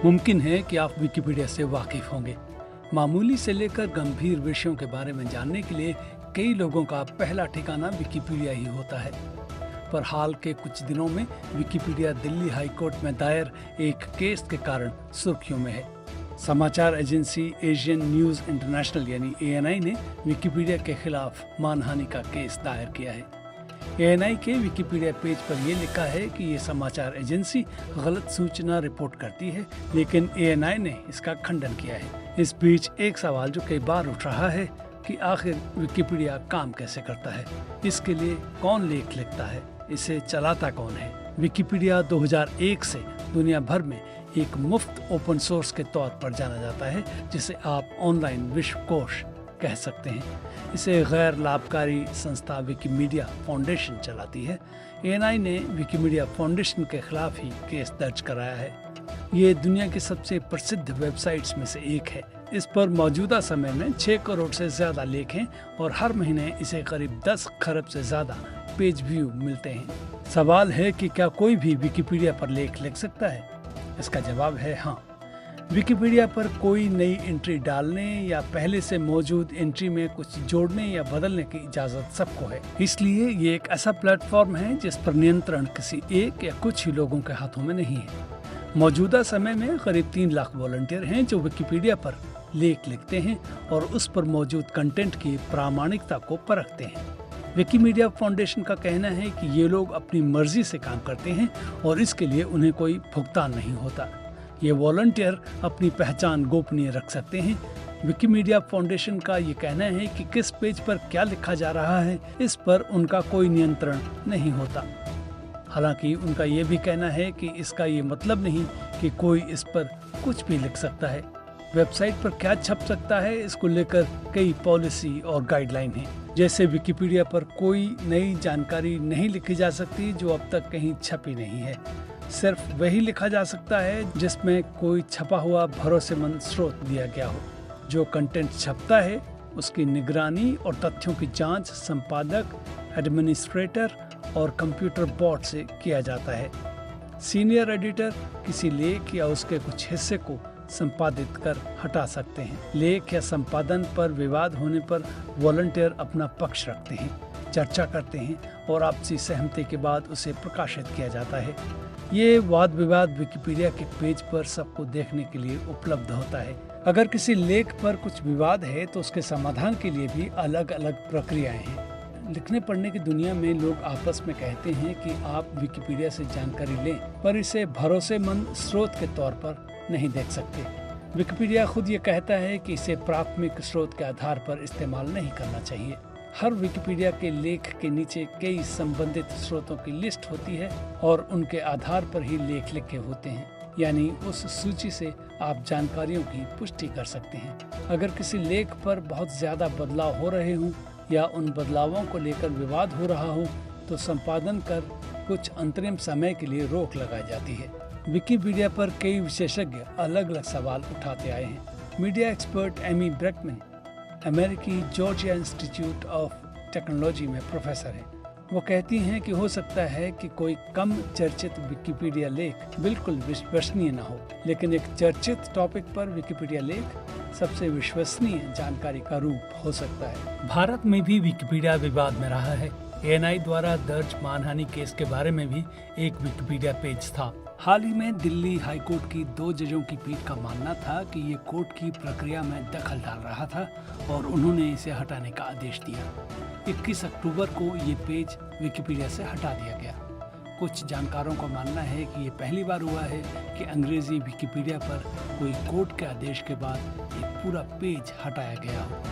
मुमकिन है कि आप विकिपीडिया से वाकिफ होंगे। मामूली से लेकर गंभीर विषयों के बारे में जानने के लिए कई लोगों का पहला ठिकाना विकिपीडिया ही होता है। पर हाल के कुछ दिनों में विकिपीडिया दिल्ली हाई कोर्ट में दायर एक केस के कारण सुर्खियों में है। समाचार एजेंसी एशियन न्यूज़ इंटरनेशनल यानी ANI ने विकिपीडिया के खिलाफ मानहानि का केस दायर किया है। ANI के विकिपीडिया पेज पर यह लिखा है कि ये समाचार एजेंसी गलत सूचना रिपोर्ट करती है, लेकिन ANI ने इसका खंडन किया है। इस बीच एक सवाल जो कई बार उठ रहा है कि आखिर विकिपीडिया काम कैसे करता है, इसके लिए कौन लेख लिखता है, इसे चलाता कौन है। विकिपीडिया 2001 से दुनिया भर में एक मुफ्त ओपन सोर्स के तौर पर जाना जाता है, जिसे आप ऑनलाइन विश्वकोश कह सकते हैं। इसे गैर लाभकारी संस्था विकिमीडिया फाउंडेशन चलाती है। ANI ने विकिमीडिया फाउंडेशन के खिलाफ ही केस दर्ज कराया है। ये दुनिया की सबसे प्रसिद्ध वेबसाइट्स में से एक है। इस पर मौजूदा समय में 6 करोड़ से ज्यादा लेख हैं और हर महीने इसे करीब 10 खरब से ज्यादा पेज व्यू मिलते हैं। सवाल है कि क्या कोई भी विकिपीडिया पर लेख लिख सकता है? इसका जवाब है हाँ। विकिपीडिया पर कोई नई एंट्री डालने या पहले से मौजूद एंट्री में कुछ जोड़ने या बदलने की इजाजत सबको है। इसलिए ये एक ऐसा प्लेटफॉर्म है जिस पर नियंत्रण किसी एक या कुछ ही लोगों के हाथों में नहीं है। मौजूदा समय में करीब 3 लाख वॉलंटियर हैं जो विकिपीडिया पर लेख लिखते हैं और उस पर मौजूद कंटेंट की प्रामाणिकता को परखते हैं। विकिमीडिया फाउंडेशन का कहना है कि ये लोग अपनी मर्जी से काम करते हैं और इसके लिए उन्हें कोई भुगतान नहीं होता। ये वॉलंटियर अपनी पहचान गोपनीय रख सकते हैं। विकिमीडिया फाउंडेशन का ये कहना है कि किस पेज पर क्या लिखा जा रहा है, इस पर उनका कोई नियंत्रण नहीं होता। हालांकि उनका ये भी कहना है कि इसका ये मतलब नहीं कि कोई इस पर कुछ भी लिख सकता है। वेबसाइट पर क्या छप सकता है, इसको लेकर कई पॉलिसी और गाइडलाइन हैं। जैसे विकिपीडिया पर कोई नई जानकारी नहीं लिखी जा सकती जो अब तक कहीं छपी नहीं है। सिर्फ वही लिखा जा सकता है जिसमें कोई छपा हुआ भरोसेमंद स्रोत दिया गया हो। जो कंटेंट छपता है उसकी निगरानी और तथ्यों की जांच संपादक, एडमिनिस्ट्रेटर और कंप्यूटर बॉट से किया जाता है। सीनियर एडिटर किसी लेख या उसके कुछ हिस्से को संपादित कर हटा सकते हैं। लेख या संपादन पर विवाद होने पर वॉलंटियर अपना पक्ष रखते हैं, चर्चा करते हैं और आपसी सहमति के बाद उसे प्रकाशित किया जाता है। ये वाद विवाद विकिपीडिया के पेज पर सबको देखने के लिए उपलब्ध होता है। अगर किसी लेख पर कुछ विवाद है तो उसके समाधान के लिए भी अलग अलग प्रक्रियाएं हैं। लिखने पढ़ने की दुनिया में लोग आपस में कहते हैं कि आप विकिपीडिया से जानकारी लें, पर इसे भरोसेमंद स्रोत के तौर पर नहीं देख सकते। विकिपीडिया खुद ये कहता है कि इसे प्राथमिक स्रोत के आधार पर इस्तेमाल नहीं करना चाहिए। हर विकिपीडिया के लेख के नीचे कई संबंधित स्रोतों की लिस्ट होती है और उनके आधार पर ही लेख लिखे होते हैं, यानी उस सूची से आप जानकारियों की पुष्टि कर सकते हैं। अगर किसी लेख पर बहुत ज्यादा बदलाव हो रहे हों या उन बदलावों को लेकर विवाद हो रहा हो तो संपादन कर कुछ अंतरिम समय के लिए रोक लगाई जाती है। विकिपीडिया पर कई विशेषज्ञ अलग अलग सवाल उठाते आए हैं। मीडिया एक्सपर्ट एमी ब्रेकमैन अमेरिकी जॉर्जिया इंस्टीट्यूट ऑफ टेक्नोलॉजी में प्रोफेसर हैं। वो कहती हैं कि हो सकता है कि कोई कम चर्चित विकिपीडिया लेख बिल्कुल विश्वसनीय न हो, लेकिन एक चर्चित टॉपिक पर विकिपीडिया लेख सबसे विश्वसनीय जानकारी का रूप हो सकता है। भारत में भी विकिपीडिया विवाद में रहा है। ANI द्वारा दर्ज मानहानि केस के बारे में भी एक विकिपीडिया पेज था। हाल ही में दिल्ली हाई कोर्ट की 2 जजों की पीठ का मानना था कि ये कोर्ट की प्रक्रिया में दखल डाल रहा था और उन्होंने इसे हटाने का आदेश दिया। 21 अक्टूबर को ये पेज विकिपीडिया से हटा दिया गया। कुछ जानकारों का मानना है कि ये पहली बार हुआ है कि अंग्रेजी विकिपीडिया पर कोई कोर्ट के आदेश के बाद एक पूरा पेज हटाया गया हो।